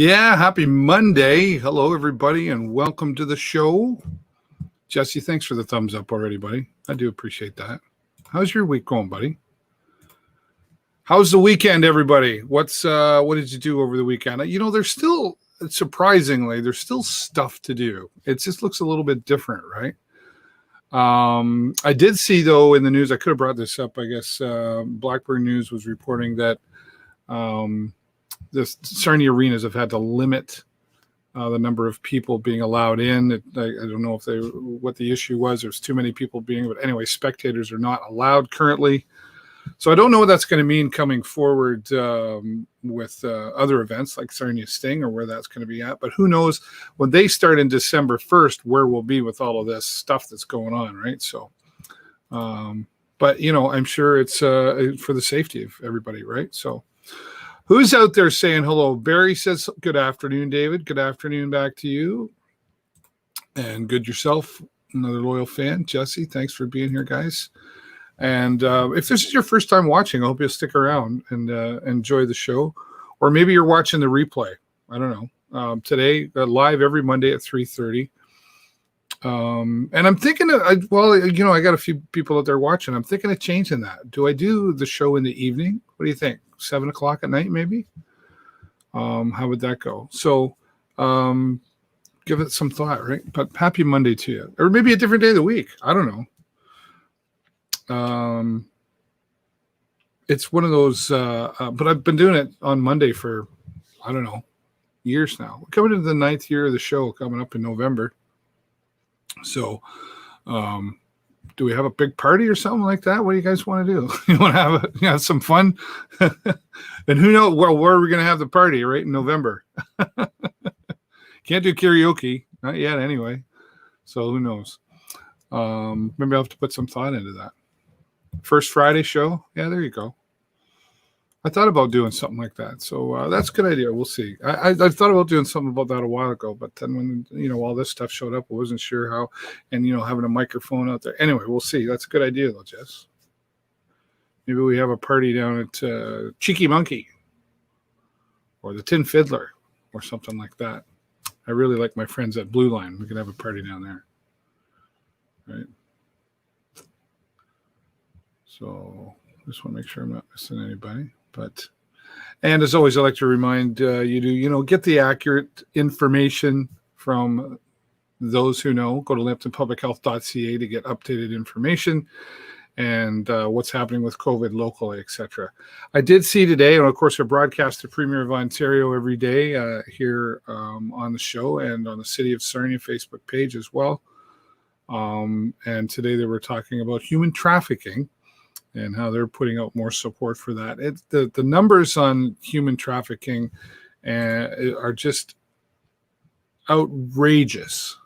Yeah, happy Monday. Hello, everybody, and welcome to the show. Jesse, thanks for the thumbs up already, buddy. I do appreciate that. How's your week going, buddy? How's the weekend, everybody? What did you do over the weekend? There's still, surprisingly, there's still stuff to do. It just looks a little bit different, right? I did see, though, in the news, I could have brought this up, I guess. Blackburn News was reporting that the Sarnia arenas have had to limit the number of people being allowed in. I don't know what the issue was. There's too many people but anyway, spectators are not allowed currently. So I don't know what that's going to mean coming forward with other events like Sarnia Sting or where that's going to be at. But who knows when they start in December 1st, where we'll be with all of this stuff that's going on, right? So, but I'm sure it's for the safety of everybody, right? So. Who's out there saying hello? Barry says, good afternoon, David. Good afternoon back to you. And good yourself, another loyal fan. Jesse, thanks for being here, guys. And if this is your first time watching, I hope you'll stick around and enjoy the show. Or maybe you're watching the replay. I don't know. Today, live every Monday at 3:30. And I'm thinking, I got a few people out there watching. I'm thinking of changing that. Do I do the show in the evening? What do you think? 7 o'clock at night, maybe? How would that go? So give it some thought, right? But happy Monday to you. Or maybe a different day of the week. I don't know. It's one of those, but I've been doing it on Monday for, I don't know, years now. We're coming into the 9th year of the show coming up in November. So, do we have a big party or something like that? What do you guys want to do? You want to have some fun? And who knows where are we going to have the party, right? In November. Can't do karaoke. Not yet anyway. So who knows? Maybe I'll have to put some thought into that. First Friday show. Yeah, there you go. I thought about doing something like that. So that's a good idea. We'll see. I thought about doing something about that a while ago, but then when, all this stuff showed up, I wasn't sure how, and, having a microphone out there. Anyway, we'll see. That's a good idea though, Jess. Maybe we have a party down at Cheeky Monkey or the Tin Fiddler or something like that. I really like my friends at Blue Line. We can have a party down there. Right. So just want to make sure I'm not missing anybody. And as always, I like to remind you to, get the accurate information from those who know. Go to lambtonpublichealth.ca to get updated information and what's happening with COVID locally, etc. I did see today, and of course, I broadcast the Premier of Ontario every day here on the show and on the City of Sarnia Facebook page as well. And today they were talking about human trafficking and how they're putting out more support for that. The numbers on human trafficking are just outrageous.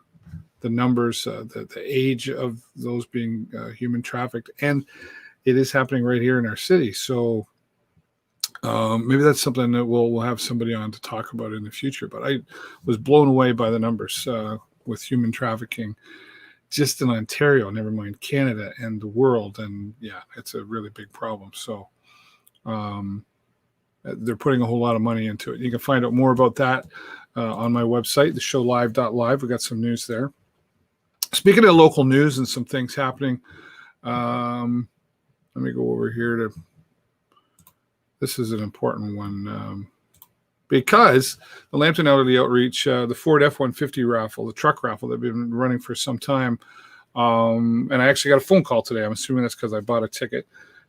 The numbers, the age of those being human trafficked, and it is happening right here in our city. So maybe that's something that we'll have somebody on to talk about in the future. But I was blown away by the numbers with human trafficking. Just in Ontario, never mind Canada and the world. And yeah, it's a really big problem. So they're putting a whole lot of money into it. You can find out more about that on my website, theshowlive.live. We got some news there. Speaking of local news and some things happening, let me go over here this is an important one. Because the Lambton Elderly Outreach, the Ford F-150 raffle, the truck raffle that we've been running for some time, and I actually got a phone call today. I'm assuming that's because I bought a ticket.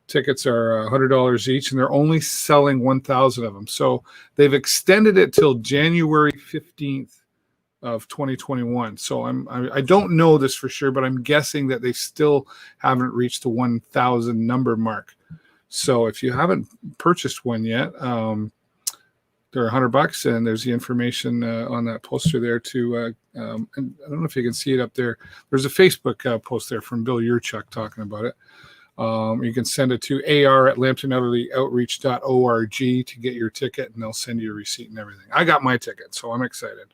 Tickets are $100 each, and they're only selling 1,000 of them. So they've extended it till January 15th of 2021. So I don't know this for sure, but I'm guessing that they still haven't reached the 1,000 number mark. So if you haven't purchased one yet, they're $100, and there's the information on that poster there too. And I don't know if you can see it up there. There's a Facebook post there from Bill Yurchuk talking about it. You can send it to ar@lambtonelderlyoutreach.org to get your ticket, and they'll send you a receipt and everything. I got my ticket, so I'm excited.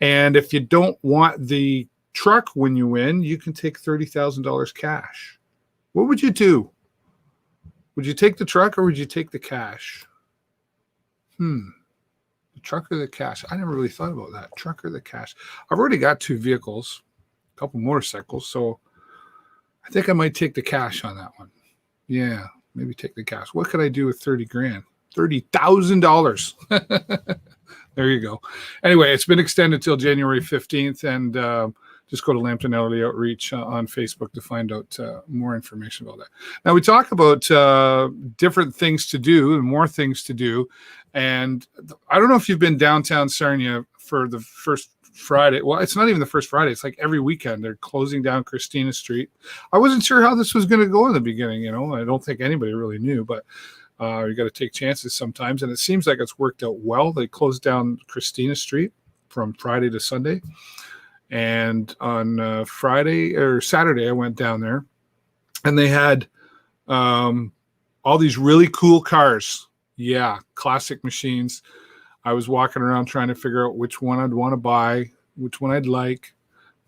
And if you don't want the truck when you win, you can take $30,000 cash. What would you do? Would you take the truck or would you take the cash? The The truck or the cash? I never really thought about that. Truck or the cash? I've already got 2 vehicles, a couple motorcycles, so I think I might take the cash on that one. Yeah, maybe take the cash. What could I do with 30 grand? $30,000. There you go. Anyway, it's been extended till January 15th, and just go to Lambton Elderly Outreach on Facebook to find out more information about that. Now, we talk about different things to do and more things to do. And I don't know if you've been downtown Sarnia for the first Friday. Well, it's not even the first Friday. It's like every weekend they're closing down Christina Street. I wasn't sure how this was going to go in the beginning. I don't think anybody really knew, but you got to take chances sometimes. And it seems like it's worked out well. They closed down Christina Street from Friday to Sunday. And on Friday or Saturday, I went down there, and they had all these really cool cars. Yeah, classic machines. I was walking around trying to figure out which one I'd want to buy, which one I'd like.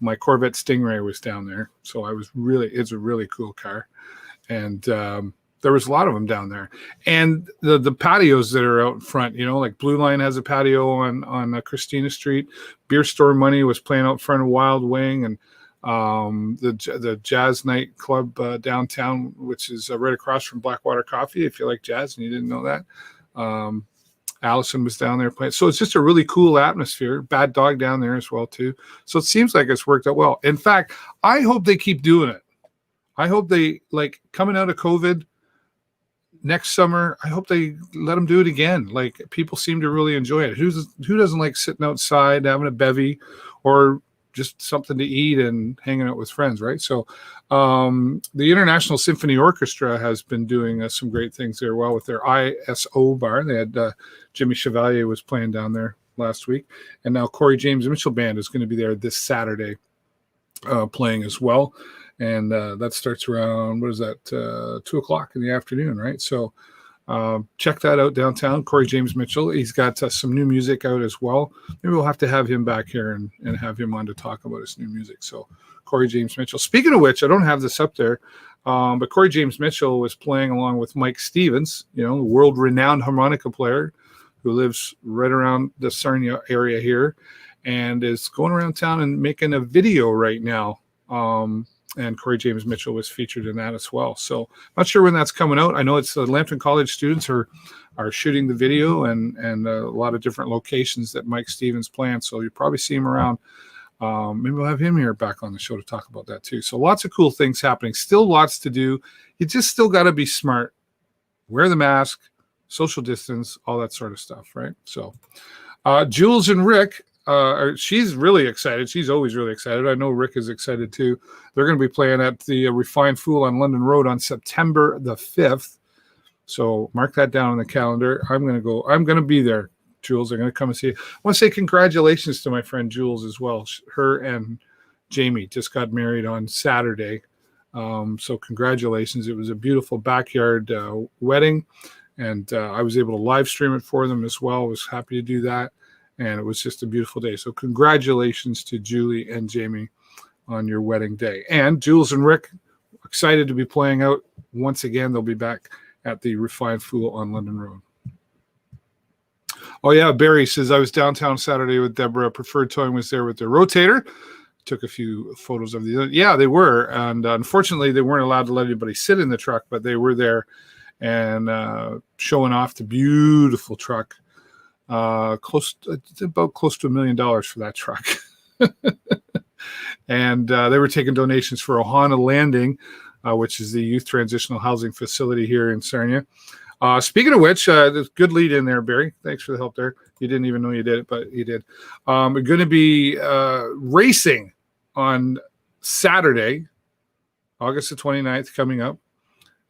My Corvette Stingray was down there, so it's a really cool car. And there was a lot of them down there. And the patios that are out in front, like Blue Line has a patio on Christina Street. Beer Store Money was playing out front of Wild Wing, and the Jazz Night Club downtown, which is right across from Blackwater Coffee, if you like jazz and you didn't know that. Allison was down there playing. So it's just a really cool atmosphere. Bad Dog down there as well, too. So it seems like it's worked out well. In fact, I hope they keep doing it. I hope they, coming out of COVID, next summer, I hope they let them do it again. People seem to really enjoy it. Who doesn't like sitting outside, having a bevy, or just something to eat and hanging out with friends, right? So the International Symphony Orchestra has been doing some great things there with their ISO bar. They had Jimmy Chevalier was playing down there last week. And now Corey James Mitchell Band is going to be there this Saturday playing as well. And that starts around, 2 o'clock in the afternoon, right? So check that out downtown. Corey James Mitchell. He's got some new music out as well. Maybe we'll have to have him back here and have him on to talk about his new music. So Corey James Mitchell. Speaking of which, I don't have this up there, but Corey James Mitchell was playing along with Mike Stevens, the world-renowned harmonica player who lives right around the Sarnia area here and is going around town and making a video right now. And Corey James Mitchell was featured in that as well. So I'm not sure when that's coming out. I know it's the Lambton College students are shooting the video and a lot of different locations that Mike Stevens planned. So you'll probably see him around. Maybe we'll have him here back on the show to talk about that too. So lots of cool things happening. Still lots to do. You just still got to be smart. Wear the mask, social distance, all that sort of stuff, right? So Jules and Rick, she's really excited. She's always really excited. I know Rick is excited too. They're going to be playing at the Refined Fool on London Road on September the 5th. So mark that down on the calendar. I'm going to be there, Jules. I'm going to come and see you. I want to say congratulations to my friend Jules as well. Her and Jamie just got married on Saturday. So congratulations. It was a beautiful backyard wedding. And I was able to live stream it for them as well. I was happy to do that. And it was just a beautiful day. So congratulations to Julie and Jamie on your wedding day. And Jules and Rick, excited to be playing out once again. They'll be back at the Refined Fool on London Road. Oh, yeah, Barry says, I was downtown Saturday with Deborah. Preferred Towing was there with their rotator. Took a few photos of the. Yeah, they were. And unfortunately, they weren't allowed to let anybody sit in the truck, but they were there and showing off the beautiful truck. Close to $1 million for that truck. And they were taking donations for Ohana Landing, which is the youth transitional housing facility here in Sarnia. Speaking of which, there's good lead in there, Barry. Thanks for the help there. You didn't even know you did it, but you did. We're going to be racing on Saturday, August the 29th, coming up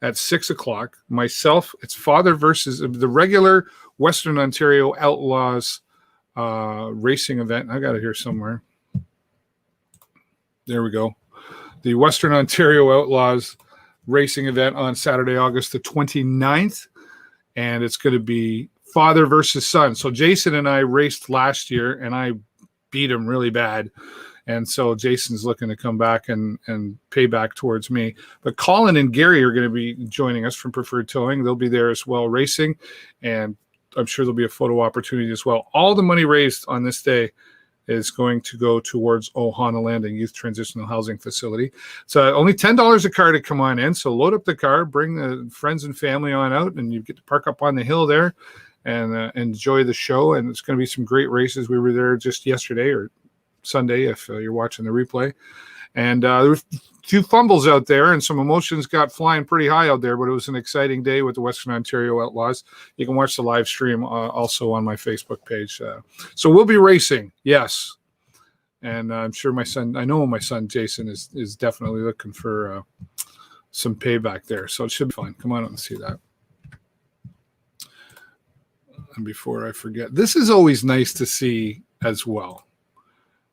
at 6 o'clock. Myself, it's father versus the regular Western Ontario Outlaws racing event. I got it here somewhere. There we go. The Western Ontario Outlaws racing event on Saturday, August the 29th. And it's going to be father versus son. So Jason and I raced last year, and I beat him really bad. And so Jason's looking to come back and pay back towards me. But Colin and Gary are going to be joining us from Preferred Towing. They'll be there as well racing. And I'm sure there'll be a photo opportunity as well. All the money raised on this day is going to go towards Ohana Landing Youth Transitional Housing Facility. So only $10 a car to come on in. So load up the car, bring the friends and family on out, and you get to park up on the hill there and enjoy the show. And it's going to be some great races. We were there just yesterday or Sunday if you're watching the replay. And there were a few fumbles out there and some emotions got flying pretty high out there, but it was an exciting day with the Western Ontario Outlaws. You can watch the live stream also on my Facebook page. So we'll be racing, yes. And I'm sure I know my son Jason is definitely looking for some payback there. So it should be fun. Come on out and see that. And before I forget, this is always nice to see as well.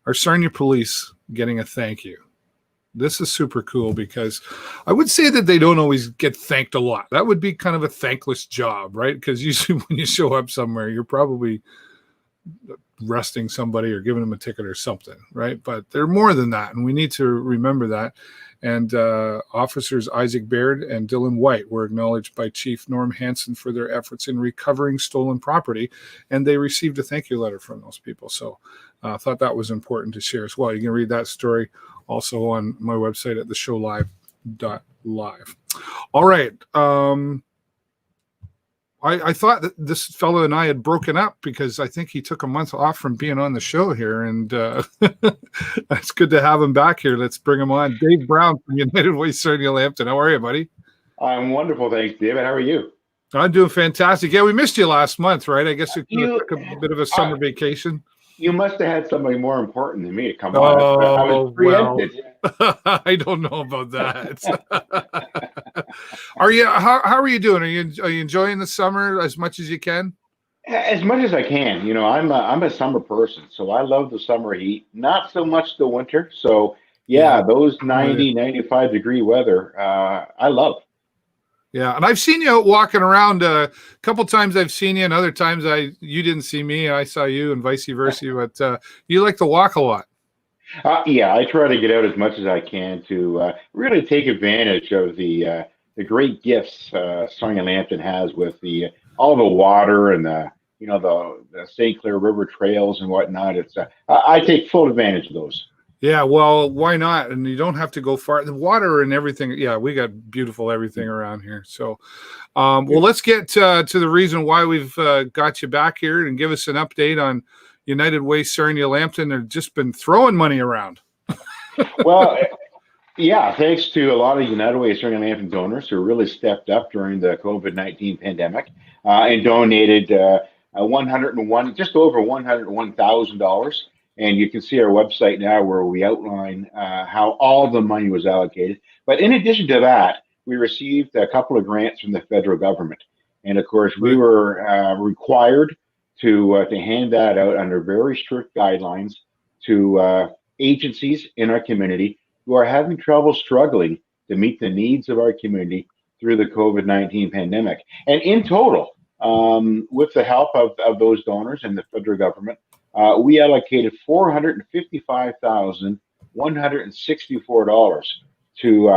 Our Sarnia police getting a thank you. This is super cool because I would say that they don't always get thanked a lot. That would be kind of a thankless job, right? Because usually when you show up somewhere, you're probably arresting somebody or giving them a ticket or something, right? But they're more than that, and we need to remember that. And officers Isaac Baird and Dylan White were acknowledged by Chief Norm Hansen for their efforts in recovering stolen property, and they received a thank you letter from those people. So I thought that was important to share as well. You can read that story also on my website at theshowlive.live. All right. I thought that this fellow and I had broken up because I think he took a month off from being on the show here, and it's good to have him back here. Let's bring him on. Dave Brown from United Way of Sarnia-Lambton. How are you, buddy? I'm wonderful, thanks, David. How are you? I'm doing fantastic. Yeah, we missed you last month, right? I guess you took a bit of a summer vacation. You must have had somebody more important than me to come on. I was preempted. Well, I don't know about that. How are you doing? Are you enjoying the summer as much as you can? As much as I can. You know, I'm a summer person, so I love the summer heat. Not so much the winter. So yeah. Those 90, 95 degree weather, I love. Yeah, and I've seen you out walking around a couple times. I've seen you, and other times you didn't see me. I saw you, and vice versa. But you like to walk a lot. Yeah, I try to get out as much as I can to really take advantage of the great gifts Sarnia-Lambton has with all the water and the St. Clair River trails and whatnot. It's I take full advantage of those. Yeah, well, why not? And you don't have to go far. The water and everything. Yeah, we got beautiful everything around here. So, well, let's get to the reason why we've got you back here and give us an update on United Way Sarnia-Lambton. They've just been throwing money around. Well, yeah, thanks to a lot of United Way of Sarnia-Lambton donors who really stepped up during the COVID-19 pandemic and donated just over $101,000. And you can see our website now where we outline how all the money was allocated. But in addition to that, we received a couple of grants from the federal government. And of course, we were required to hand that out under very strict guidelines to agencies in our community who are having trouble struggling to meet the needs of our community through the COVID-19 pandemic. And in total, with the help of those donors and the federal government, we allocated $455,164 to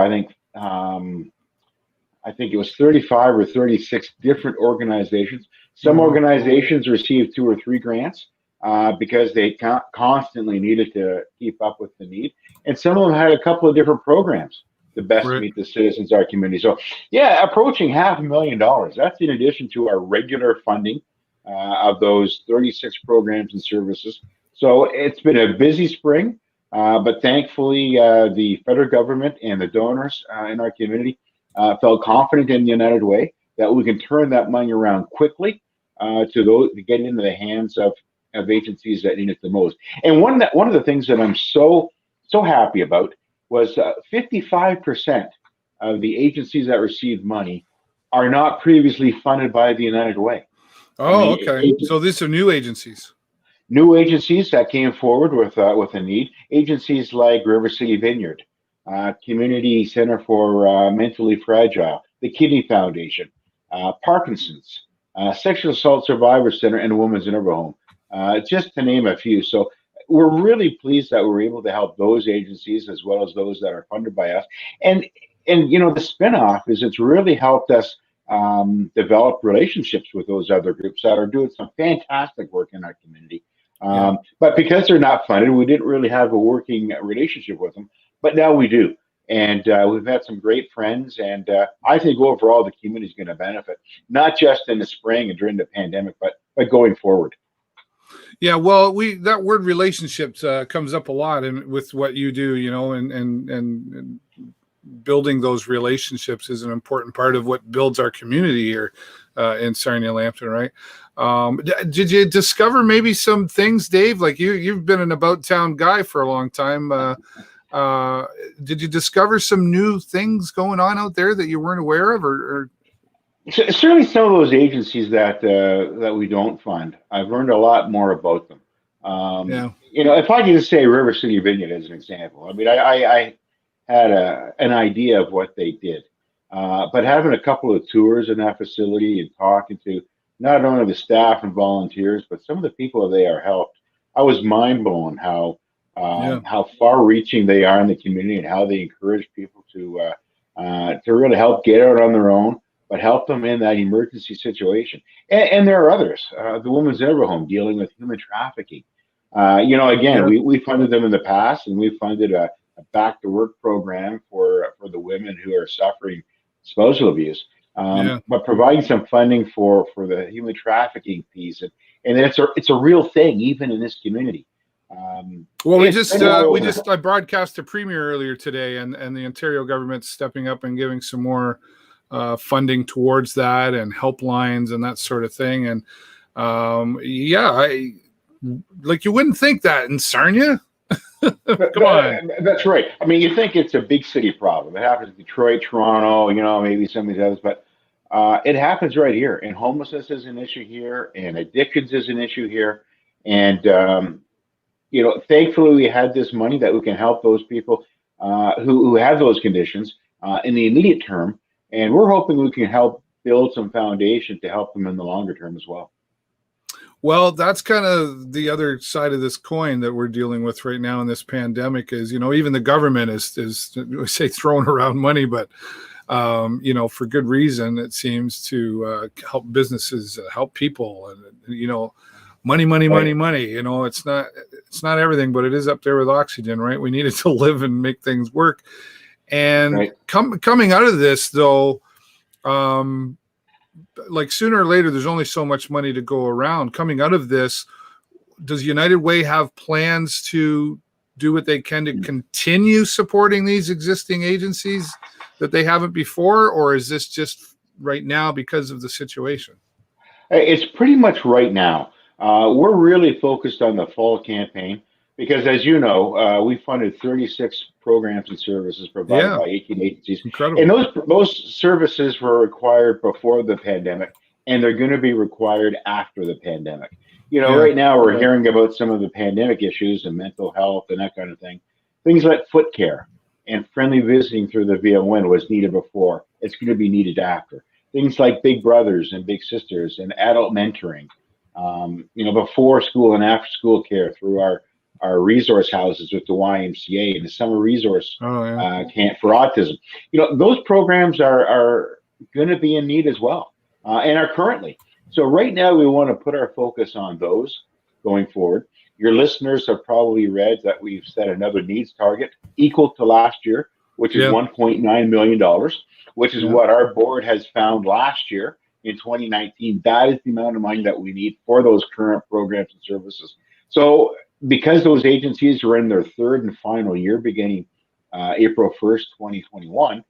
I think it was 35 or 36 different organizations. Some organizations received 2 or 3 grants because they constantly needed to keep up with the need, and some of them had a couple of different programs to best meet the citizens of our community. So yeah, approaching $500,000. That's in addition to our regular funding of those 36 programs and services. So it's been a busy spring, but thankfully the federal government and the donors in our community felt confident in the United Way that we can turn that money around quickly to get into the hands of agencies that need it the most. And one of the things that I'm so happy about was 55% of the agencies that received money are not previously funded by the United Way. Oh, okay. So these are new agencies. New agencies that came forward with a need. Agencies like River City Vineyard, Community Center for Mentally Fragile, the Kidney Foundation, Parkinson's, Sexual Assault Survivor Center, and Women's Interval Home, just to name a few. So we're really pleased that we're able to help those agencies as well as those that are funded by us. And the spinoff is it's really helped us develop relationships with those other groups that are doing some fantastic work in our community. Yeah. But because they're not funded, we didn't really have a working relationship with them. But now we do. And we've had some great friends. And I think overall the community is going to benefit, not just in the spring and during the pandemic, but going forward. Yeah, well, that word relationships comes up a lot with what you do, and building those relationships is an important part of what builds our community here in Sarnia-Lambton, right? Did you discover maybe some things, Dave? Like you've been an about town guy for a long time. Did you discover some new things going on out there that you weren't aware of, or? Certainly, some of those agencies that we don't fund, I've learned a lot more about them. Yeah. If I can just say River City Vineyard as an example, I mean, I had an idea of what they did, but having a couple of tours in that facility and talking to not only the staff and volunteers, but some of the people that they are helped, I was mind blown how far-reaching they are in the community and how they encourage people to really help get out on their own, but help them in that emergency situation. And there are others. The Women's Ever Home dealing with human trafficking. Again, we funded them in the past, and we funded a back to work program for the women who are suffering spousal abuse. But providing some funding for the human trafficking piece, and it's a real thing even in this community. I broadcast to Premier earlier today, and the Ontario government's stepping up and giving some more funding towards that, and helplines and that sort of thing. And you wouldn't think that in Sarnia. Come on. That's right. I mean, you think it's a big city problem. It happens in Detroit, Toronto, maybe some of these others, but it happens right here. And homelessness is an issue here, and addictions is an issue here. And thankfully we had this money that we can help those people who have those conditions in the immediate term. And we're hoping we can help build some foundation to help them in the longer term as well. Well, that's kind of the other side of this coin that we're dealing with right now in this pandemic is, even the government is we say throwing around money, but, for good reason, it seems to help businesses, help people, and, money. It's not everything, but it is up there with oxygen, right? We need it to live and make things work. And coming out of this, though, like sooner or later, there's only so much money to go around. Coming out of this, does United Way have plans to do what they can to continue supporting these existing agencies that they haven't before, or is this just right now because of the situation? It's pretty much right now. We're really focused on the fall campaign because, as you know, we funded 36 programs and services provided by 18 agencies. Incredible. And those services were required before the pandemic, and they're going to be required after the pandemic. Right now we're hearing about some of the pandemic issues and mental health and that kind of thing. Things like foot care and friendly visiting through the VON was needed before. It's going to be needed after. Things like big brothers and big sisters and adult mentoring, before school and after school care through our resource houses with the YMCA and the summer resource camp for autism. Those programs are going to be in need as well, and are currently. So right now we want to put our focus on those going forward. Your listeners have probably read that we've set another needs target equal to last year, which is $1.9 million, which is what our board has found last year in 2019. That is the amount of money that we need for those current programs and services. So because those agencies are in their third and final year beginning April 1st, 2021,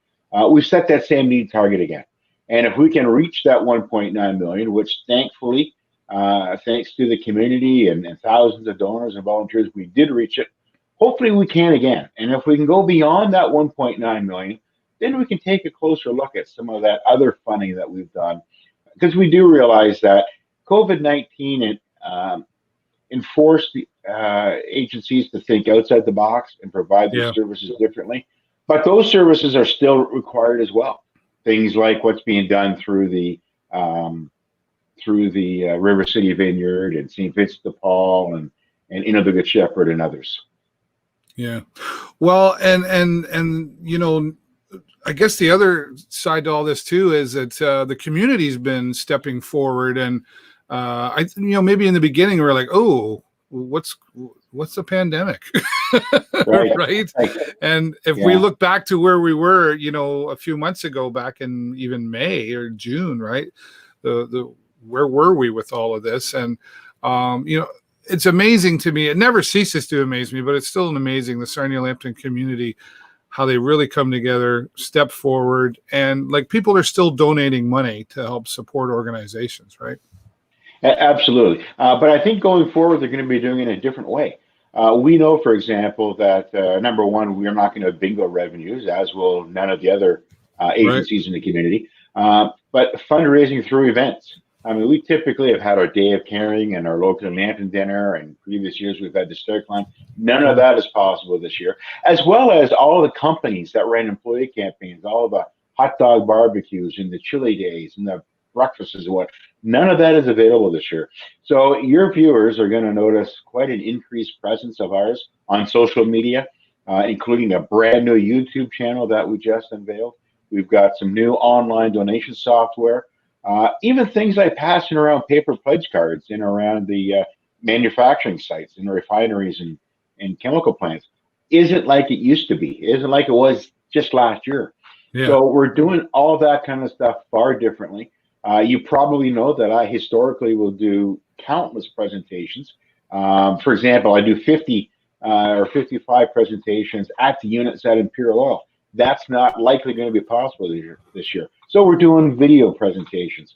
we've set that same need target again. And if we can reach that 1.9 million, which thankfully, thanks to the community and thousands of donors and volunteers, we did reach it. Hopefully we can again. And if we can go beyond that 1.9 million, then we can take a closer look at some of that other funding that we've done. Because we do realize that COVID-19 enforced the agencies to think outside the box and provide their services differently. But those services are still required as well. Things like what's being done through the River City Vineyard and St. Vincent de Paul and the Good Shepherd and others. Yeah. Well, and I guess the other side to all this too is that the community's been stepping forward, and maybe in the beginning we were like, oh, what's the pandemic, Right. right? Right. And if we look back to where we were, a few months ago, back in even May or June, right? The where were we with all of this? And it's amazing to me. It never ceases to amaze me, but it's still amazing, the Sarnia-Lambton community, how they really come together, step forward, and like people are still donating money to help support organizations, right? Absolutely. But I think going forward, they're going to be doing it in a different way. We know, for example, that number one, we are not going to have bingo revenues, as will none of the other agencies in the community. But fundraising through events. I mean, we typically have had our Day of Caring and our local Lambton dinner, and previous years we've had the Stair Climb. None of that is possible this year, as well as all the companies that ran employee campaigns, all the hot dog barbecues and the chili days and the breakfasts and what. None of that is available this year. So your viewers are going to notice quite an increased presence of ours on social media, including a brand new YouTube channel that we just unveiled. We've got some new online donation software. Even things like passing around paper pledge cards in around the manufacturing sites and the refineries and chemical plants isn't like it used to be. It isn't like it was just last year. Yeah. So we're doing all that kind of stuff far differently. You probably know that I historically will do countless presentations. For example, I do 50 or 55 presentations at the units at Imperial Oil. That's not likely going to be possible this year. So we're doing video presentations.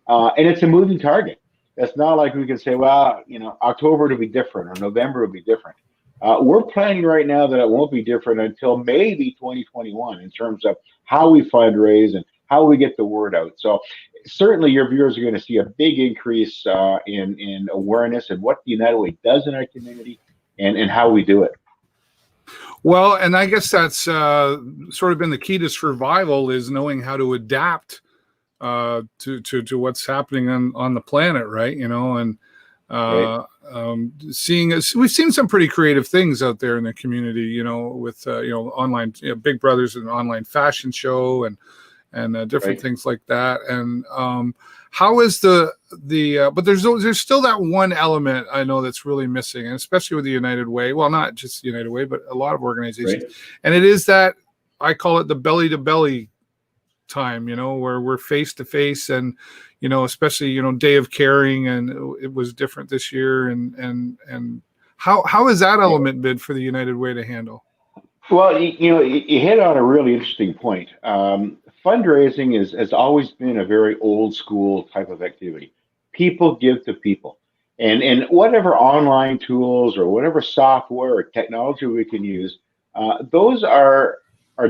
And it's a moving target. It's not like we can say, well, October to be different or November will be different. We're planning right now that it won't be different until maybe 2021 in terms of how we fundraise and how we get the word out. So certainly your viewers are going to see a big increase in awareness and what the United Way does in our community and how we do it. Well, and I guess that's sort of been the key to survival, is knowing how to adapt to what's happening on the planet, right? And right. We've seen some pretty creative things out there in the community, with online, Big Brother's an online fashion show and different things like that. And how is but there's still that one element I know that's really missing, and especially with the United Way. Well, not just the United Way, but a lot of organizations. Right. And it is that, I call it the belly to belly time, where we're face to face, and especially Day of Caring, and it was different this year. And how is that element been for the United Way to handle? Well, you hit on a really interesting point. Fundraising has always been a very old school type of activity. People give to people, and whatever online tools or whatever software or technology we can use, those are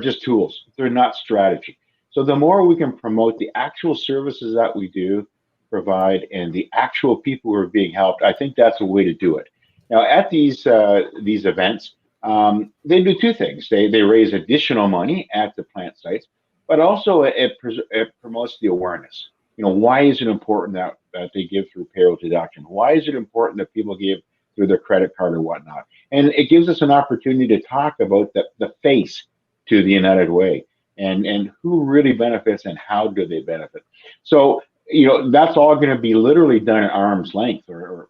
just tools. They're not strategy. So the more we can promote the actual services that we do provide and the actual people who are being helped, I think that's a way to do it. Now, at these events, they do two things. They raise additional money at the plant sites, but also it promotes the awareness. Why is it important that they give through payroll deduction? Why is it important that people give through their credit card or whatnot? And it gives us an opportunity to talk about the face to the United Way and who really benefits and how do they benefit. So, that's all going to be literally done at arm's length or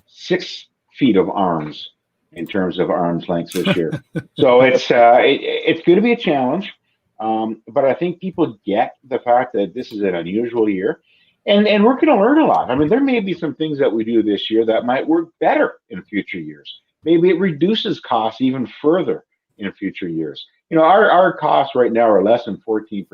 6 feet of arms in terms of arm's length this year. So it's going to be a challenge. But I think people get the fact that this is an unusual year, and we're going to learn a lot. I mean, there may be some things that we do this year that might work better in future years. Maybe it reduces costs even further in future years. Our costs right now are less than 14%,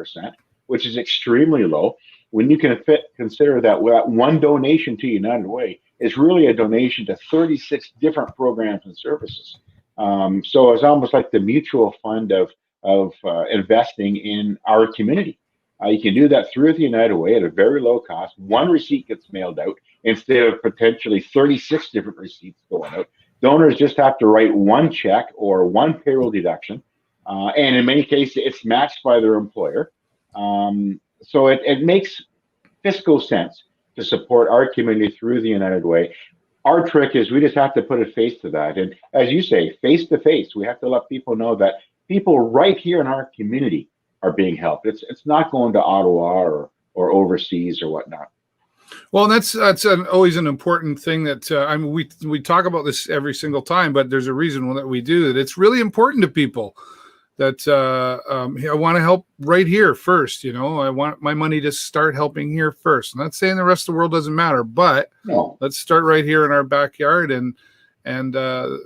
which is extremely low. When you can consider that one donation to United Way is really a donation to 36 different programs and services. So it's almost like the mutual fund of investing in our community. You can do that through the United Way at a very low cost. One receipt gets mailed out instead of potentially 36 different receipts going out. Donors just have to write one check or one payroll deduction. And in many cases, it's matched by their employer. So it makes fiscal sense to support our community through the United Way. Our trick is we just have to put a face to that. And as you say, face to face, we have to let people know that people right here in our community are being helped. It's not going to Ottawa or overseas or whatnot. Well, that's always an important thing that I mean, we talk about this every single time, but there's a reason that we do it. It's really important to people that I want to help right here first. I want my money to start helping here first. I'm not saying the rest of the world doesn't matter, but No. let's start right here in our backyard, and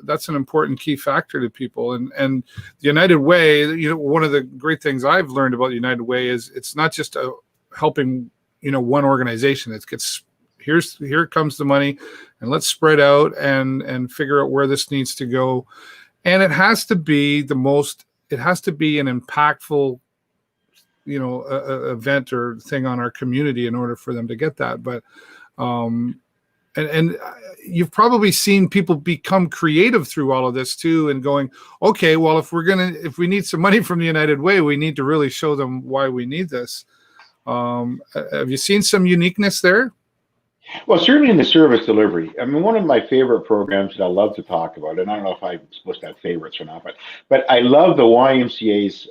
that's an important key factor to people. And the United Way, one of the great things I've learned about the United Way is it's not just helping one organization. Here comes the money, and let's spread out and figure out where this needs to go. And it has to be an impactful, event or thing on our community in order for them to get that. But, and you've probably seen people become creative through all of this too, and going, okay, well, if we need some money from the United Way, we need to really show them why we need this. Have you seen some uniqueness there? Well, certainly in the service delivery. I mean, one of my favorite programs that I love to talk about, and I don't know if I'm supposed to have favorites or not, but I love the YMCA's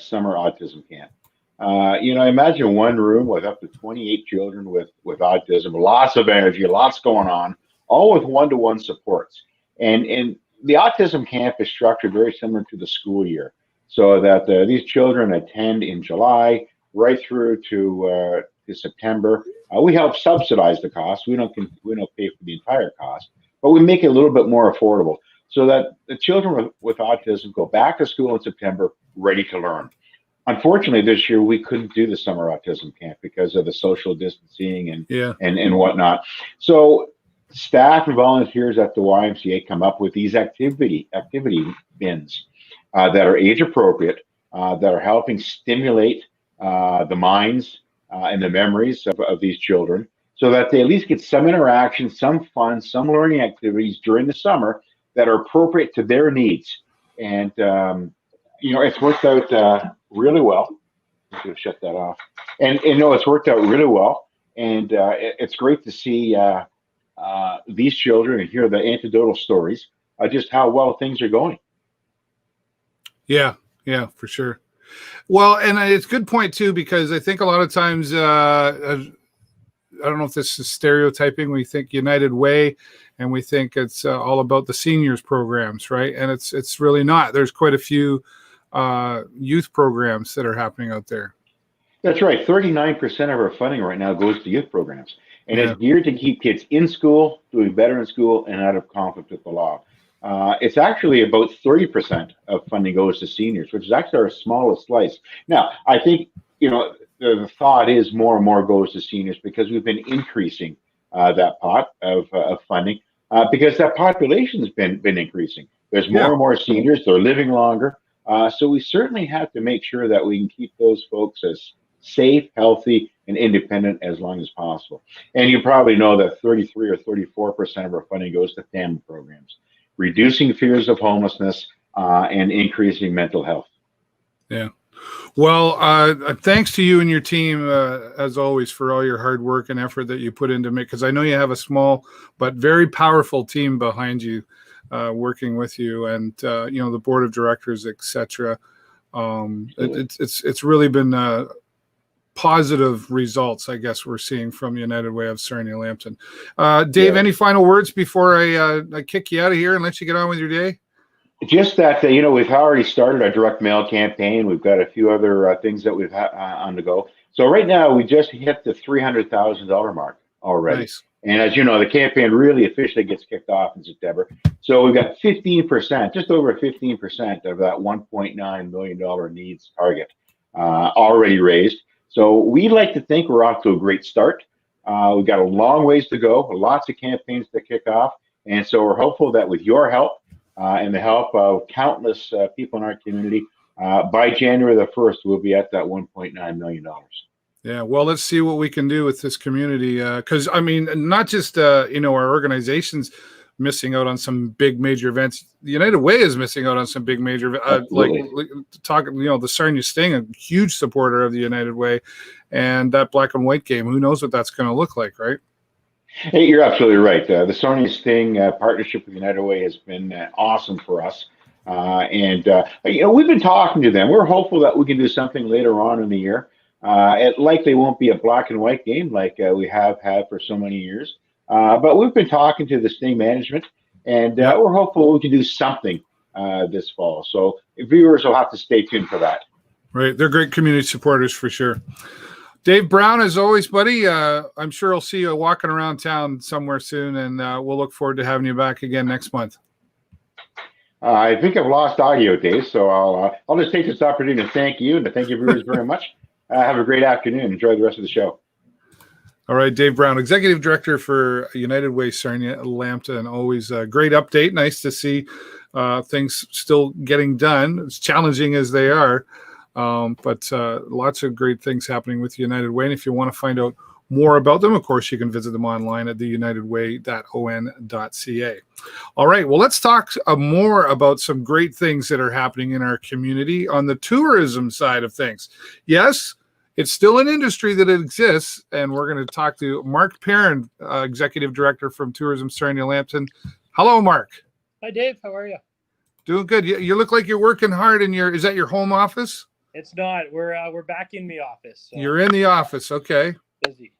summer autism camp. Imagine one room with up to 28 children with autism, lots of energy, lots going on, all with one-to-one supports. And the autism camp is structured very similar to the school year, so that these children attend in July right through to September. We help subsidize the cost. We don't pay for the entire cost, but we make it a little bit more affordable so that the children with autism go back to school in September ready to learn. Unfortunately, this year we couldn't do the summer autism camp because of the social distancing and whatnot. So staff and volunteers at the YMCA come up with these activity bins that are age appropriate, that are helping stimulate the minds and the memories of these children, so that they at least get some interaction, some fun, some learning activities during the summer that are appropriate to their needs. And it's worked out really well. I'm going to shut that off. And it's worked out really well. And it's great to see these children and hear the anecdotal stories of just how well things are going. Yeah, for sure. Well, and it's a good point too, because I think a lot of times, I don't know if this is stereotyping. We think United Way, and we think it's all about the seniors programs, right? And it's really not. There's quite a few youth programs that are happening out there. That's right. 39% of our funding right now goes to youth programs, and it's geared to keep kids in school, doing better in school, and out of conflict with the law. It's actually about 30% of funding goes to seniors, which is actually our smallest slice. Now, I think, the thought is more and more goes to seniors because we've been increasing that pot of funding because that population has been increasing. There's more and more seniors. They're living longer. So we certainly have to make sure that we can keep those folks as safe, healthy, and independent as long as possible. And you probably know that 33 or 34% of our funding goes to family programs, reducing fears of homelessness, and increasing mental health. Yeah. Well, thanks to you and your team, as always, for all your hard work and effort that you put into it, because I know you have a small but very powerful team behind you, working with you, and the board of directors, etc. It's really been positive results, I guess, we're seeing from United Way of Sarnia-Lambton. Dave, any final words before I kick you out of here and let you get on with your day? Just that, we've already started our direct mail campaign. We've got a few other things that we've on the go. So right now, we just hit the $300,000 mark already. Nice. And as you know, the campaign really officially gets kicked off in September. So we've got 15%, just over 15% of that $1.9 million needs target already raised. So we like to think we're off to a great start. We've got a long ways to go, lots of campaigns to kick off. And so we're hopeful that with your help and the help of countless people in our community, by January the 1st, we'll be at that $1.9 million. Yeah, well, let's see what we can do with this community. Because, I mean, not just, our organizations missing out on some big major events. The United Way is missing out on some big major the Sarnia Sting, a huge supporter of the United Way, and that black and white game. Who knows what that's going to look like, right? Hey, you're absolutely right. The Sarnia Sting partnership with United Way has been awesome for us. We've been talking to them. We're hopeful that we can do something later on in the year. It likely won't be a black and white game like we have had for so many years. But we've been talking to the Sting management, and Yep. we're hopeful we can do something this fall. So viewers will have to stay tuned for that. Right. They're great community supporters for sure. Dave Brown, as always, buddy, I'm sure I'll see you walking around town somewhere soon, and we'll look forward to having you back again next month. I think I've lost audio, Dave, so I'll just take this opportunity to thank you and to thank you viewers very much. Have a great afternoon. Enjoy the rest of the show. All right, Dave Brown, Executive Director for United Way Sarnia-Lambton. Always a great update. Nice to see things still getting done, as challenging as they are. But lots of great things happening with United Way. And if you want to find out more about them, of course, you can visit them online at theunitedway.on.ca. All right, well, let's talk more about some great things that are happening in our community on the tourism side of things. Yes, it's still an industry that exists, and we're going to talk to Mark Perrin, Executive Director from Tourism Sarnia-Lambton. Hello, Mark. Hi, Dave. How are you? Doing good. You look like you're working hard in is that your home office? It's not. We're back in the office. So You're in the office. Okay. busy.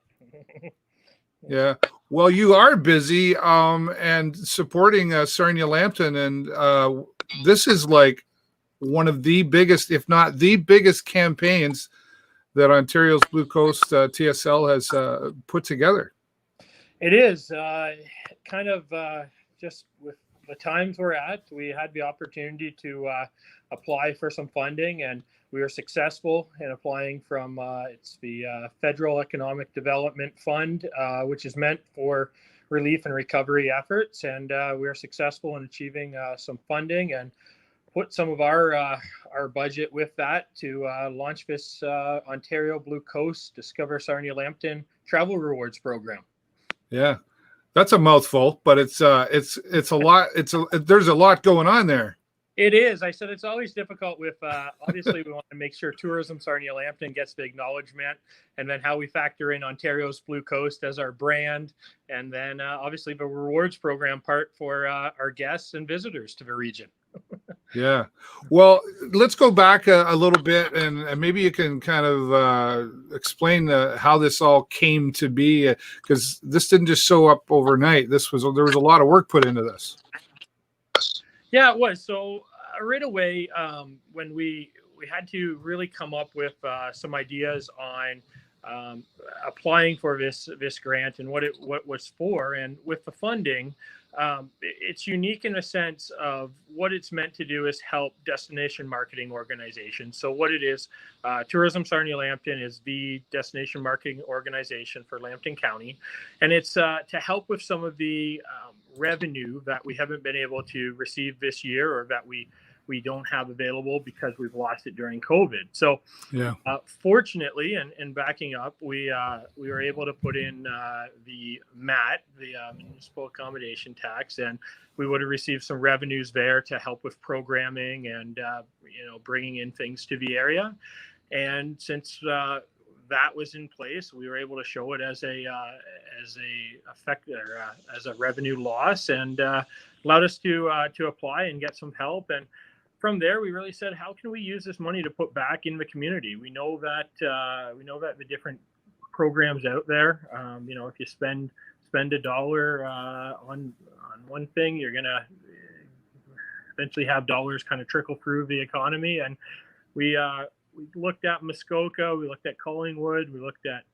Yeah. Well, you are busy and supporting Sarnia-Lambton, and this is like one of the biggest, if not the biggest, campaigns that Ontario's Blue Coast TSL has put together. It is kind of just with the times we're at. We had the opportunity to apply for some funding, and we were successful in applying from it's the Federal Economic Development Fund, which is meant for relief and recovery efforts. And we were successful in achieving some funding and put some of our budget with that to launch this Ontario Blue Coast Discover Sarnia-Lambton Travel Rewards Program. Yeah, that's a mouthful, but it's a lot. There's a lot going on there. It is. I said it's always difficult with, obviously, we want to make sure Tourism Sarnia-Lambton gets the acknowledgement, and then how we factor in Ontario's Blue Coast as our brand, and then obviously the rewards program part for our guests and visitors to the region. Yeah. Well, let's go back a little bit, and maybe you can kind of explain how this all came to be, because this didn't just show up overnight. There was a lot of work put into this. Yeah, it was. So right away, when we had to really come up with some ideas on applying for this grant and what was for, and with the funding, it's unique in a sense of what it's meant to do is help destination marketing organizations. So what it is, Tourism Sarnia-Lambton is the destination marketing organization for Lambton County, and it's to help with some of the revenue that we haven't been able to receive this year, or that we don't have available because we've lost it during COVID. So yeah, fortunately, and backing up, we were able to put in the MAT, the municipal accommodation tax, and we would have received some revenues there to help with programming and bringing in things to the area. And since that was in place, we were able to show it as a revenue loss, and allowed us to apply and get some help. And from there, we really said, how can we use this money to put back in the community? We know that the different programs out there, if you spend $1 on one thing, you're gonna eventually have dollars kind of trickle through the economy. And we looked at Muskoka, we looked at Collingwood, we looked at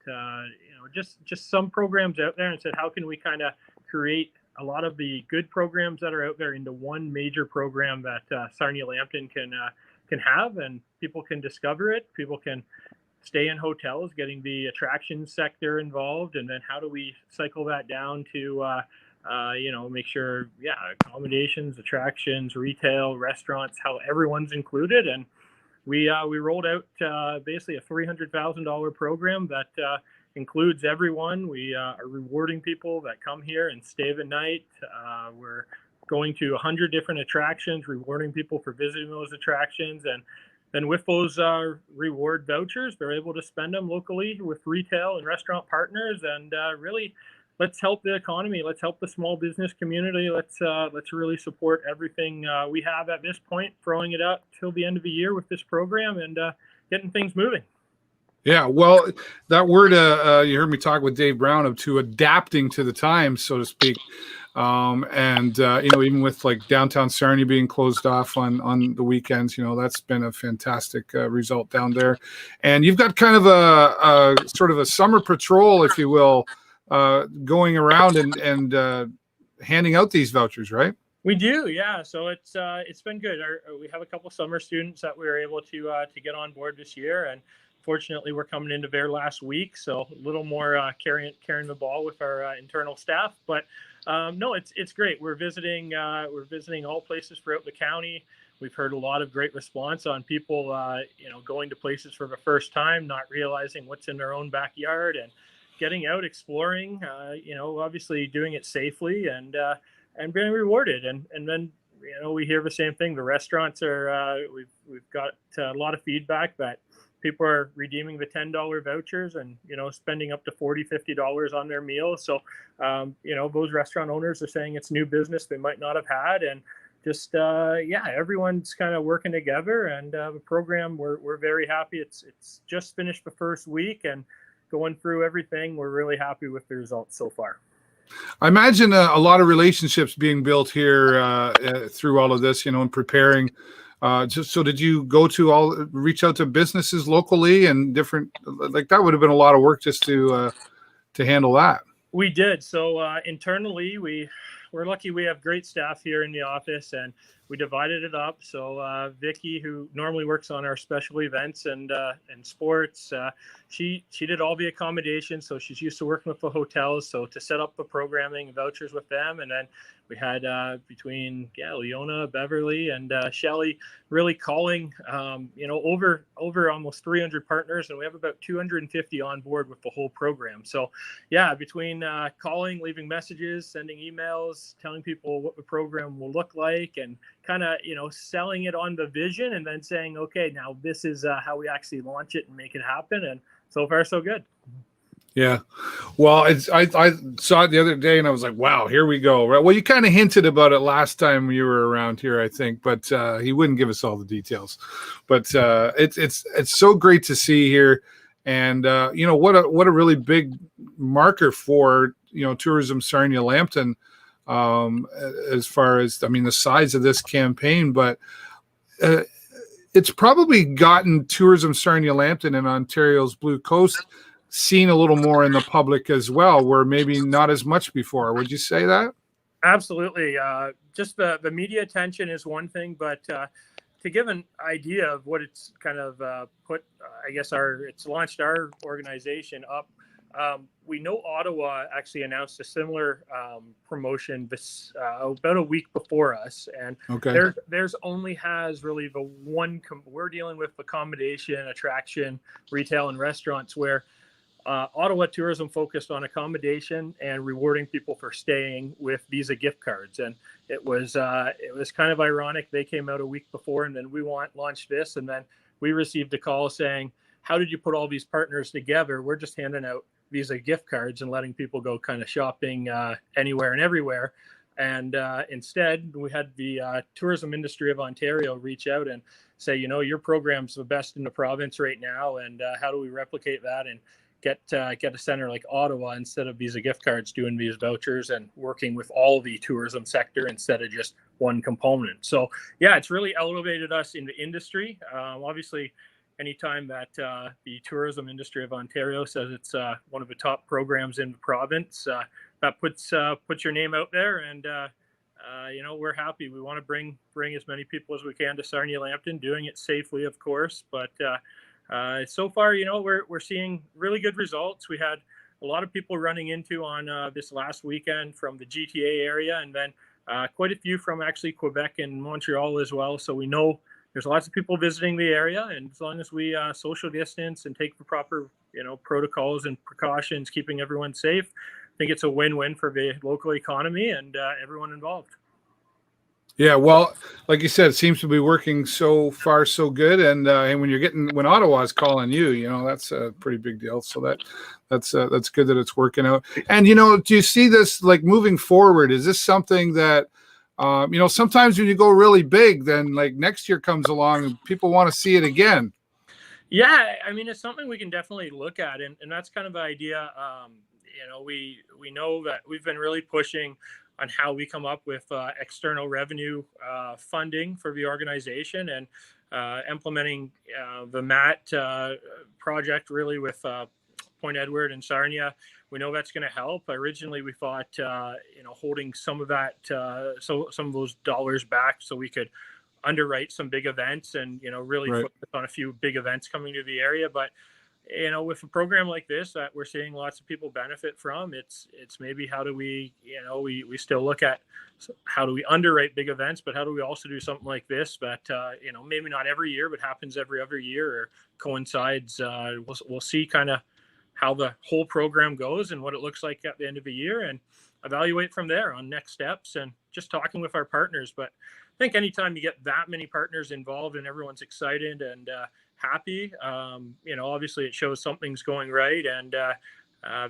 just some programs out there, and said, how can we kind of create a lot of the good programs that are out there into one major program that Sarnia-Lambton can have, and people can discover it. People can stay in hotels, getting the attraction sector involved, and then how do we cycle that down to make sure, accommodations, attractions, retail, restaurants, how everyone's included. And we rolled out basically a $300,000 program that includes everyone. We are rewarding people that come here and stay the night. We're going to 100 different attractions, rewarding people for visiting those attractions. And then with those reward vouchers, they're able to spend them locally with retail and restaurant partners, and really let's help the economy. Let's help the small business community. Let's really support everything we have at this point, throwing it up till the end of the year with this program and getting things moving. Yeah, well, that word you heard me talk with Dave Brown of to adapting to the times, so to speak. And even with like downtown Sarnia being closed off on the weekends, that's been a fantastic result down there. And you've got kind of a sort of a summer patrol, if you will, going around and handing out these vouchers, right? We do, yeah. So it's been good. We have a couple summer students that we were able to get on board this year, and fortunately, we're coming into their last week, so a little more carrying the ball with our internal staff. But no, it's great. We're visiting all places throughout the county. We've heard a lot of great response on people, going to places for the first time, not realizing what's in their own backyard, and getting out, exploring. Obviously doing it safely and being rewarded. And then we hear the same thing. The restaurants are we've got a lot of feedback that people are redeeming the $10 vouchers and, spending up to $40, $50 on their meals. So, those restaurant owners are saying it's new business they might not have had. And just, everyone's kind of working together. And the program, we're very happy. It's just finished the first week and going through everything. We're really happy with the results so far. I imagine a lot of relationships being built here through all of this, and preparing. So did you reach out to businesses locally and different, like that would have been a lot of work just to handle that? We did. So internally, we're lucky we have great staff here in the office, and we divided it up. So Vicky, who normally works on our special events and sports, she did all the accommodations. So she's used to working with the hotels. So to set up the programming vouchers with them, and then we had between Leona, Beverly, and Shelley really calling, over almost 300 partners, and we have about 250 on board with the whole program. So between calling, leaving messages, sending emails, telling people what the program will look like, and kind of selling it on the vision, and then saying, okay, now this is how we actually launch it and make it happen. And so far so good. Yeah. Well, I saw it the other day and I was like, wow, here we go. Right. Well, you kind of hinted about it last time you were around here, I think, but he wouldn't give us all the details. But it's so great to see here. And what a really big marker for tourism Sarnia-Lambton as far as the size of this campaign, but it's probably gotten tourism Sarnia-Lambton and Ontario's Blue Coast seen a little more in the public as well, where maybe not as much before. Would you say that? Absolutely. Just the media attention is one thing, but to give an idea of what it's kind of put, it's launched our organization up. We know Ottawa actually announced a similar promotion this about a week before us, and theirs only has really the one. We're dealing with accommodation, attraction, retail, and restaurants, where Ottawa Tourism focused on accommodation and rewarding people for staying with Visa gift cards. And it was kind of ironic. They came out a week before, and then we launched this, and then we received a call saying, how did you put all these partners together? We're just handing out Visa gift cards and letting people go kind of shopping anywhere and everywhere. And instead, we had the tourism industry of Ontario reach out and say, your program's the best in the province right now, and how do we replicate that and get a center like Ottawa, instead of Visa gift cards, doing these vouchers and working with all the tourism sector instead of just one component. So it's really elevated us in the industry. Obviously, anytime that the tourism industry of Ontario says it's one of the top programs in the province, that puts your name out there. And we're happy. We want to bring as many people as we can to Sarnia-Lambton, doing it safely, of course, but so far, we're seeing really good results. We had a lot of people running into on this last weekend from the GTA area, and then quite a few from actually Quebec and Montreal as well. So we know there's lots of people visiting the area, and as long as we social distance and take the proper protocols and precautions, keeping everyone safe, I think it's a win-win for the local economy and everyone involved. Yeah, well, like you said, it seems to be working so far so good, and when Ottawa's calling you, that's a pretty big deal. So that's good that it's working out. And do you see this like moving forward? Is this something that sometimes when you go really big, then like next year comes along and people want to see it again? Yeah, I mean, it's something we can definitely look at, and that's kind of the idea. We know that we've been really pushing on how we come up with external revenue funding for the organization, and implementing the MAT project really with Point Edward and Sarnia. We know that's going to help. Originally, we thought holding some of that, so some of those dollars back, so we could underwrite some big events and really Right. focus on a few big events coming to the area. But with a program like this that we're seeing lots of people benefit from, it's maybe how do we we still look at how do we underwrite big events, but how do we also do something like this that maybe not every year but happens every other year or coincides. We'll see kind of how the whole program goes and what it looks like at the end of the year, and evaluate from there on next steps and just talking with our partners. But I think anytime you get that many partners involved and everyone's excited and happy, obviously it shows something's going right, and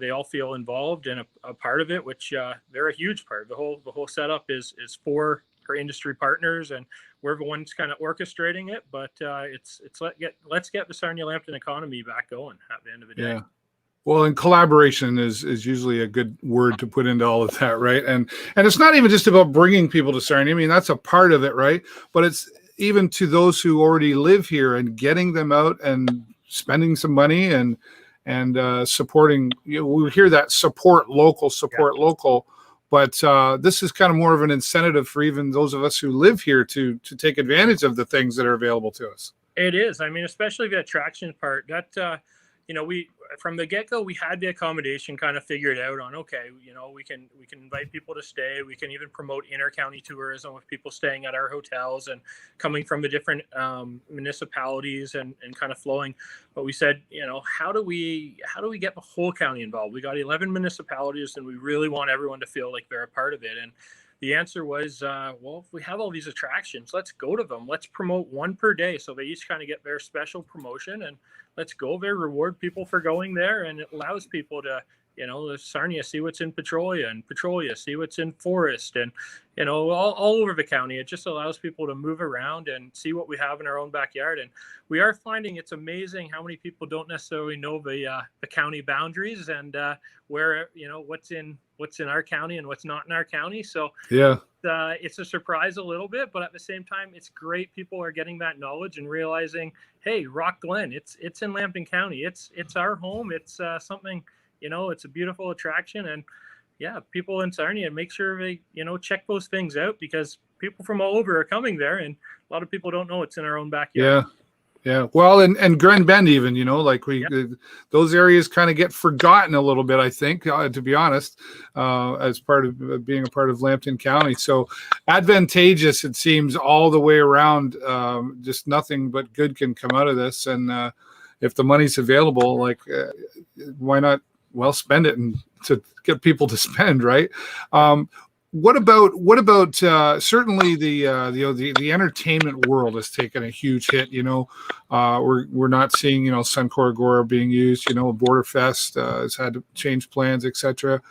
they all feel involved and a part of it, which they're a huge part. The whole setup is for our industry partners, and we're the ones kind of orchestrating it. But let's get the Sarnia-Lambton economy back going at the end of the day. Yeah. Well, and collaboration is usually a good word to put into all of that, right? And it's not even just about bringing people to Sarnia. I mean, that's a part of it, right? But it's even to those who already live here and getting them out and spending some money and supporting. We hear that support local, but this is kind of more of an incentive for even those of us who live here to take advantage of the things that are available to us. It is. I mean, especially the attraction part. That we from the get-go, we had the accommodation kind of figured out on, okay, we can invite people to stay. We can even promote inter-county tourism with people staying at our hotels and coming from the different municipalities and kind of flowing. But we said, how do we get the whole county involved? We got 11 municipalities and we really want everyone to feel like they're a part of it. And the answer was, well, if we have all these attractions, let's go to them. Let's promote one per day. So they each kind of get their special promotion, and let's go there, reward people for going there. And it allows people to, Sarnia, see what's in Petrolia, and Petrolia, see what's in Forest, and, all over the county. It just allows people to move around and see what we have in our own backyard. And we are finding it's amazing how many people don't necessarily know the county boundaries and where, what's in our county and what's not in our county. So yeah, it's a surprise a little bit, but at the same time, it's great. People are getting that knowledge and realizing, hey, Rock Glen, it's in Lambton County. It's our home. It's something, it's a beautiful attraction. And yeah, people in Sarnia, make sure they, check those things out, because people from all over are coming there, and a lot of people don't know it's in our own backyard. Yeah. Yeah, well, and Grand Bend even, those areas kind of get forgotten a little bit, I think, to be honest, as part of being a part of Lambton County. So advantageous, it seems, all the way around. Just nothing but good can come out of this. And if the money's available, why not? Well, spend it and to get people to spend, right? What about certainly the entertainment world has taken a huge hit. We're not seeing Suncor Agora being used. Border Fest has had to change plans, etc.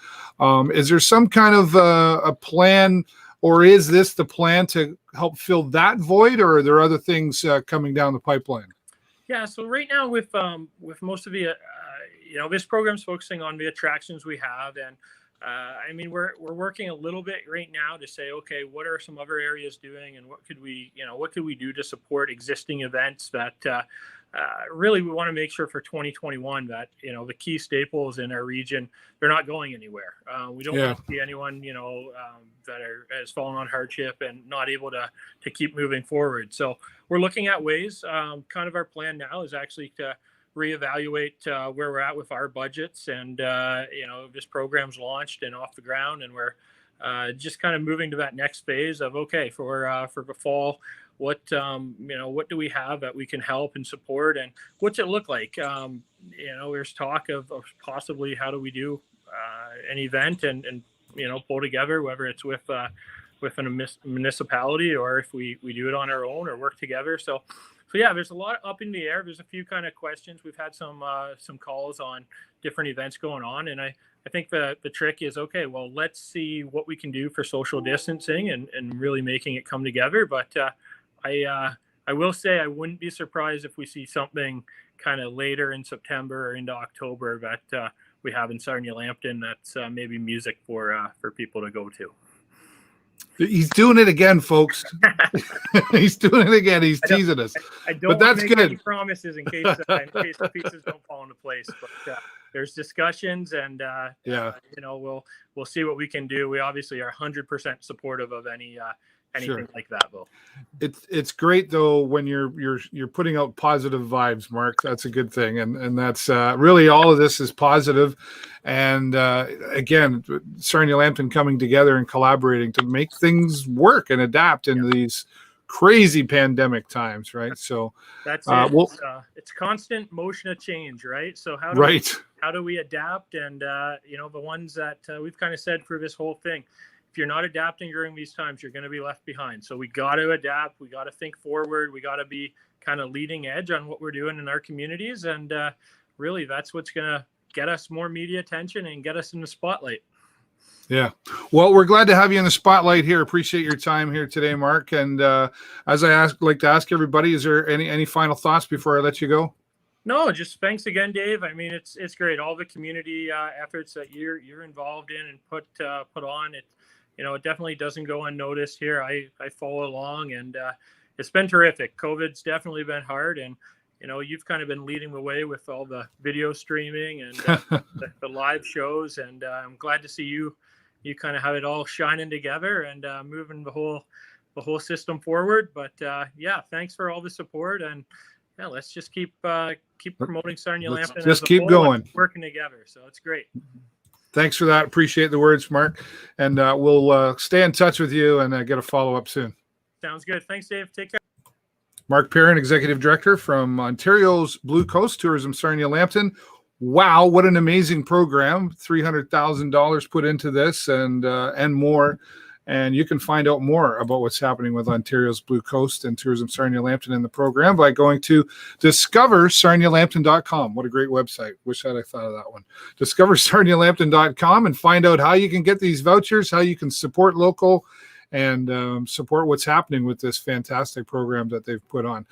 Is there some kind of a plan, or is this the plan to help fill that void, or are there other things coming down the pipeline? Yeah, so right now with most of the this program's focusing on the attractions we have, and I mean, we're working a little bit right now to say, okay, what are some other areas doing, and what could we do to support existing events that really we want to make sure for 2021 that the key staples in our region, they're not going anywhere. We don't want to see anyone that has fallen on hardship and not able to keep moving forward. So we're looking at ways. Kind of our plan now is actually to reevaluate where we're at with our budgets, and this program's launched and off the ground, and we're just kind of moving to that next phase of, okay, for the fall, what do we have that we can help and support, and what's it look like? There's talk of possibly how do we do an event and pull together, whether it's with with a municipality, or if we do it on our own or work together. So yeah, there's a lot up in the air. There's a few kind of questions. We've had some calls on different events going on, and I think the trick is, okay, well, let's see what we can do for social distancing and really making it come together. But I will say I wouldn't be surprised if we see something kind of later in September or into October that we have in Sarnia-Lambton that's maybe music for people to go to. He's doing it again, folks. He's doing it again. He's teasing us. I don't but that's make good. Any promises in case the pieces don't fall into place. But there's discussions, and we'll see what we can do. We obviously are 100% supportive of anything like that, though. It's great though when you're putting out positive vibes, Mark. That's a good thing, and that's really all of this is positive. And again, Sarnia-Lambton coming together and collaborating to make things work and adapt in these crazy pandemic times, right? So that's it. It's constant motion of change, right? So how do we adapt? And the ones that we've kind of said for this whole thing, if you're not adapting during these times, you're going to be left behind. So we got to adapt. We got to think forward. We got to be kind of leading edge on what we're doing in our communities. And really, that's what's going to get us more media attention and get us in the spotlight. Yeah. Well, we're glad to have you in the spotlight here. Appreciate your time here today, Mark. And as I like to ask everybody, is there any final thoughts before I let you go? No, just thanks again, Dave. I mean, it's great. All the community efforts that you're involved in and put on it. It definitely doesn't go unnoticed here. I follow along, and it's been terrific. COVID's definitely been hard, and you've kind of been leading the way with all the video streaming and the live shows, and I'm glad to see you kind of have it all shining together and moving the whole system forward. But thanks for all the support, and let's just keep promoting Sarnia-Lambton. Just keep going, working together. So it's great. Thanks for that. Appreciate the words, Mark. And we'll stay in touch with you and get a follow-up soon. Sounds good. Thanks, Dave. Take care. Mark Perrin, Executive Director from Ontario's Blue Coast Tourism Sarnia-Lambton. Wow, what an amazing program. $300,000 put into this and more. And you can find out more about what's happening with Ontario's Blue Coast and Tourism Sarnia-Lambton in the program by going to discoversarnialambton.com. What a great website. Wish I'd thought of that one. Discoversarnialambton.com and find out how you can get these vouchers, how you can support local and support what's happening with this fantastic program that they've put on.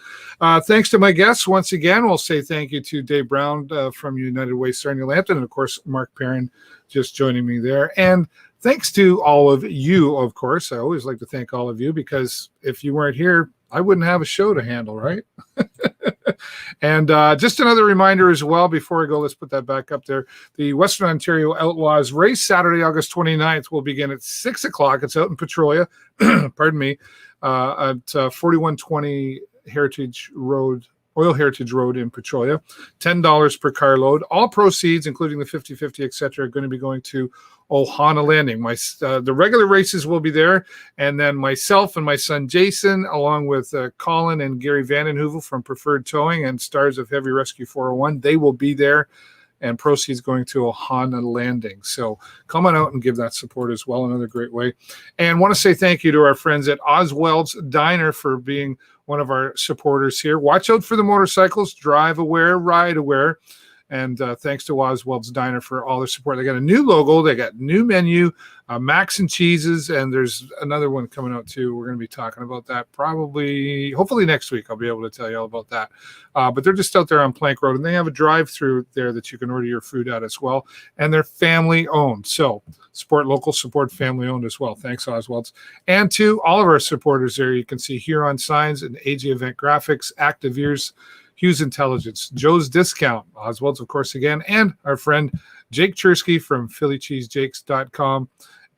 Thanks to my guests. Once again, we'll say thank you to Dave Brown from United Way Sarnia-Lambton, and of course, Mark Perrin just joining me there. And thanks to all of you, of course. I always like to thank all of you, because if you weren't here, I wouldn't have a show to handle, right? And just another reminder as well, before I go, let's put that back up there. The Western Ontario Outlaws race, Saturday, August 29th, will begin at 6 o'clock. It's out in Petrolia, pardon me, at 4120 Oil Heritage Road in Petrolia. $10 per carload. All proceeds, including the 50-50, etc., are going to be going to Ohana Landing. The regular races will be there, and then myself and my son Jason, along with Colin and Gary Vandenheuvel from Preferred Towing and Stars of Heavy Rescue 401, they will be there, and proceeds going to Ohana Landing. So come on out and give that support as well. Another great way. And want to say thank you to our friends at Oswald's Diner for being one of our supporters here. Watch out for the motorcycles. Drive aware, ride aware. And thanks to Oswald's Diner for all their support. They got a new logo. They got new menu, macs and cheeses, and there's another one coming out too. We're going to be talking about that hopefully next week. I'll be able to tell you all about that. But they're just out there on Plank Road, and they have a drive-through there that you can order your food at as well. And they're family-owned. So support local, support family-owned as well. Thanks, Oswald's. And to all of our supporters there, you can see Huron Signs and AG Event Graphics, Active Ears, Hughes Intelligence, Joe's Discount, Oswald's, of course, again, and our friend Jake Chersky from phillycheesejakes.com.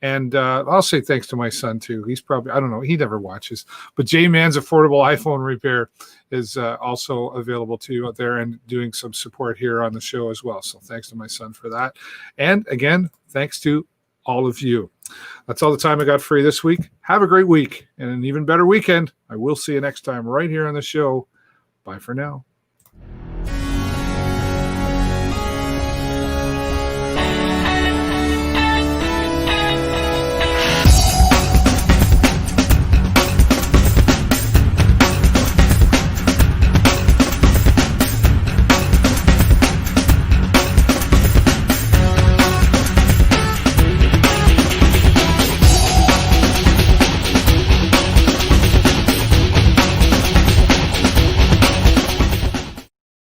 And I'll say thanks to my son, too. He's probably, I don't know, he never watches. But J-Man's Affordable iPhone Repair is also available to you out there and doing some support here on the show as well. So thanks to my son for that. And again, thanks to all of you. That's all the time I got for you this week. Have a great week and an even better weekend. I will see you next time right here on the show. Bye for now.